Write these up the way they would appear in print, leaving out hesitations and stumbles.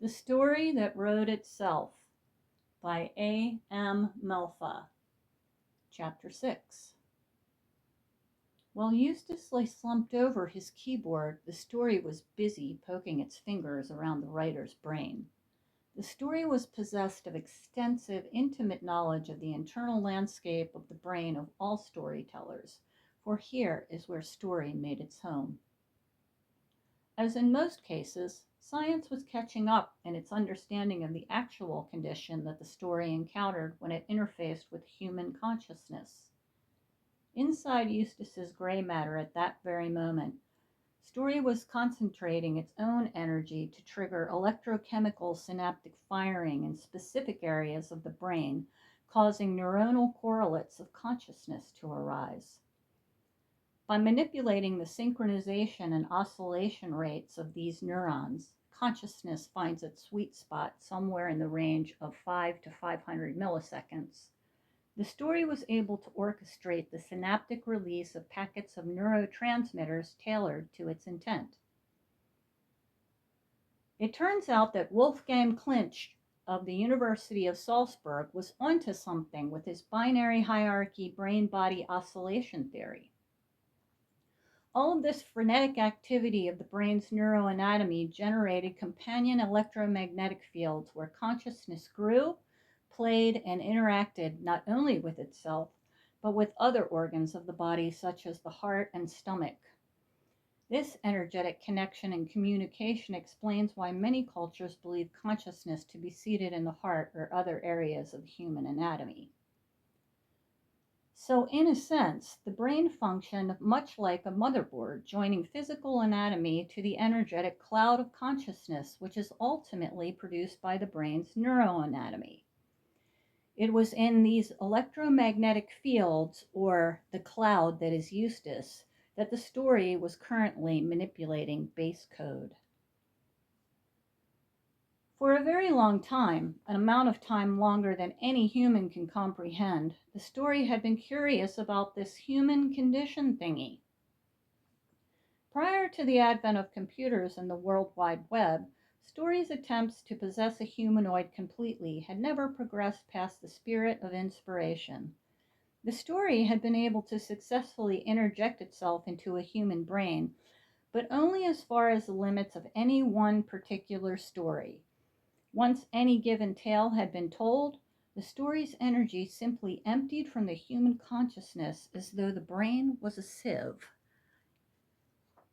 The Story That Wrote Itself by A. M. Melfa. Chapter 6. While Eustace lay slumped over his keyboard, the story was busy poking its fingers around the writer's brain. The story was possessed of extensive, intimate knowledge of the internal landscape of the brain of all storytellers, for here is where story made its home. As in most cases, science was catching up in its understanding of the actual condition that the story encountered when it interfaced with human consciousness. Inside Eustace's gray matter at that very moment, story was concentrating its own energy to trigger electrochemical synaptic firing in specific areas of the brain, causing neuronal correlates of consciousness to arise. By manipulating the synchronization and oscillation rates of these neurons, consciousness finds its sweet spot somewhere in the range of 5 to 500 milliseconds. The story was able to orchestrate the synaptic release of packets of neurotransmitters tailored to its intent. It turns out that Wolfgang Clinch of the University of Salzburg was onto something with his binary hierarchy brain-body oscillation theory. All of this frenetic activity of the brain's neuroanatomy generated companion electromagnetic fields where consciousness grew, played, and interacted not only with itself, but with other organs of the body such as the heart and stomach. This energetic connection and communication explains why many cultures believe consciousness to be seated in the heart or other areas of the human anatomy. So in a sense, the brain functioned much like a motherboard, joining physical anatomy to the energetic cloud of consciousness, which is ultimately produced by the brain's neuroanatomy. It was in these electromagnetic fields, or the cloud that is Eustace, that the story was currently manipulating base code. For a very long time, an amount of time longer than any human can comprehend, the story had been curious about this human condition thingy. Prior to the advent of computers and the World Wide Web, story's attempts to possess a humanoid completely had never progressed past the spirit of inspiration. The story had been able to successfully interject itself into a human brain, but only as far as the limits of any one particular story. Once any given tale had been told, the story's energy simply emptied from the human consciousness as though the brain was a sieve.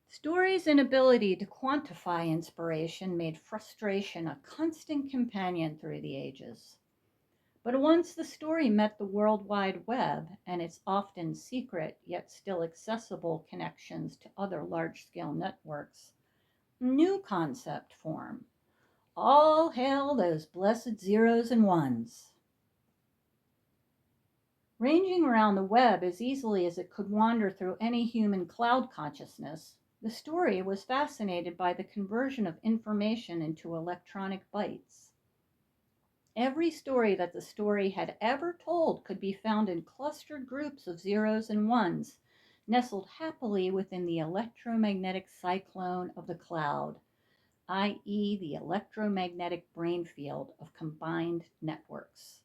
Story's inability to quantify inspiration made frustration a constant companion through the ages. But once the story met the World Wide Web and its often secret yet still accessible connections to other large-scale networks, a new concept formed. All hail those blessed zeros and ones. Ranging around the web as easily as it could wander through any human cloud consciousness, the story was fascinated by the conversion of information into electronic bytes. Every story that the story had ever told could be found in clustered groups of zeros and ones, nestled happily within the electromagnetic cyclone of the cloud, i.e. the electromagnetic brain field of combined networks.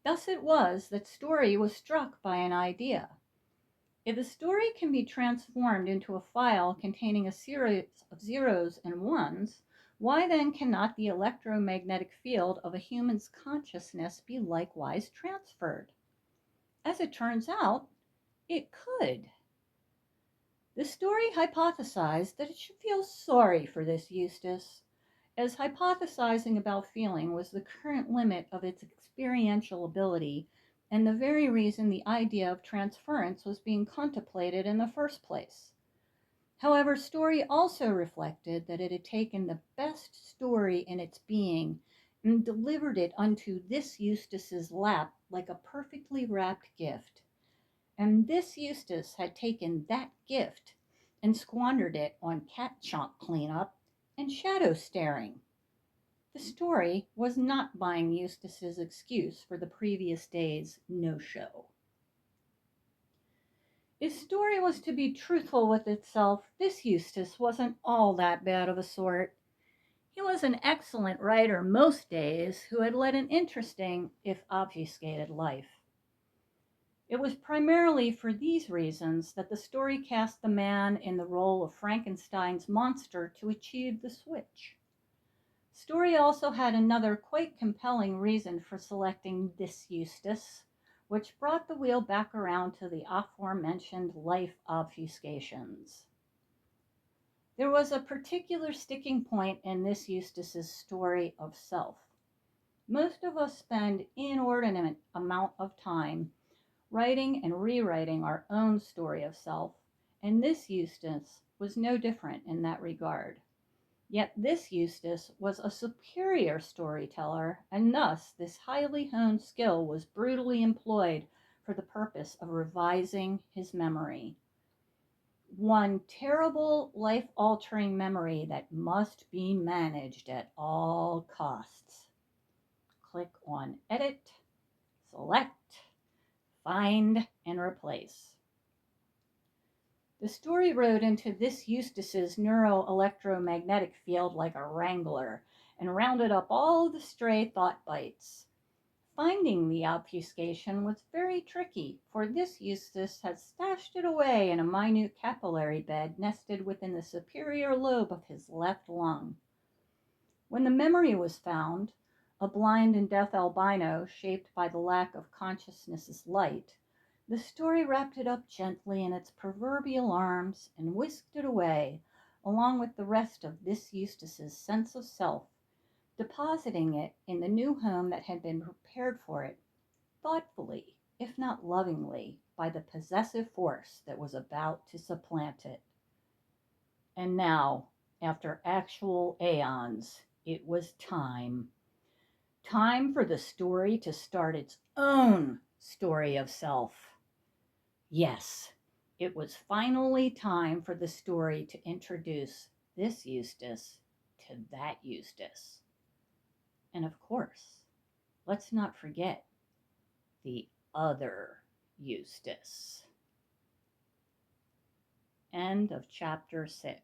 Thus it was that story was struck by an idea. If a story can be transformed into a file containing a series of zeros and ones, why then cannot the electromagnetic field of a human's consciousness be likewise transferred? As it turns out, it could. The story hypothesized that it should feel sorry for this Eustace, as hypothesizing about feeling was the current limit of its experiential ability and the very reason the idea of transference was being contemplated in the first place. However, story also reflected that it had taken the best story in its being and delivered it unto this Eustace's lap like a perfectly wrapped gift. And this Eustace had taken that gift and squandered it on cat chomp cleanup and shadow staring. The story was not buying Eustace's excuse for the previous day's no-show. If story was to be truthful with itself, this Eustace wasn't all that bad of a sort. He was an excellent writer most days who had led an interesting, if obfuscated, life. It was primarily for these reasons that the story cast the man in the role of Frankenstein's monster to achieve the switch. Story also had another quite compelling reason for selecting this Eustace, which brought the wheel back around to the aforementioned life obfuscations. There was a particular sticking point in this Eustace's story of self. Most of us spend inordinate amount of time writing and rewriting our own story of self, and this Eustace was no different in that regard. Yet this Eustace was a superior storyteller, and thus this highly honed skill was brutally employed for the purpose of revising his memory. One terrible, life-altering memory that must be managed at all costs. Click on Edit, Select, Find, and Replace. The story rode into this Eustace's neuroelectromagnetic field like a wrangler and rounded up all the stray thought bites. Finding the obfuscation was very tricky, for this Eustace had stashed it away in a minute capillary bed nested within the superior lobe of his left lung. When the memory was found, a blind and deaf albino shaped by the lack of consciousness's light, the story wrapped it up gently in its proverbial arms and whisked it away, along with the rest of this Eustace's sense of self, depositing it in the new home that had been prepared for it, thoughtfully, if not lovingly, by the possessive force that was about to supplant it. And now, after actual aeons, it was time. Time for the story to start its own story of self. Yes, it was finally time for the story to introduce this Eustace to that Eustace. And of course, let's not forget the other Eustace. End of chapter 6.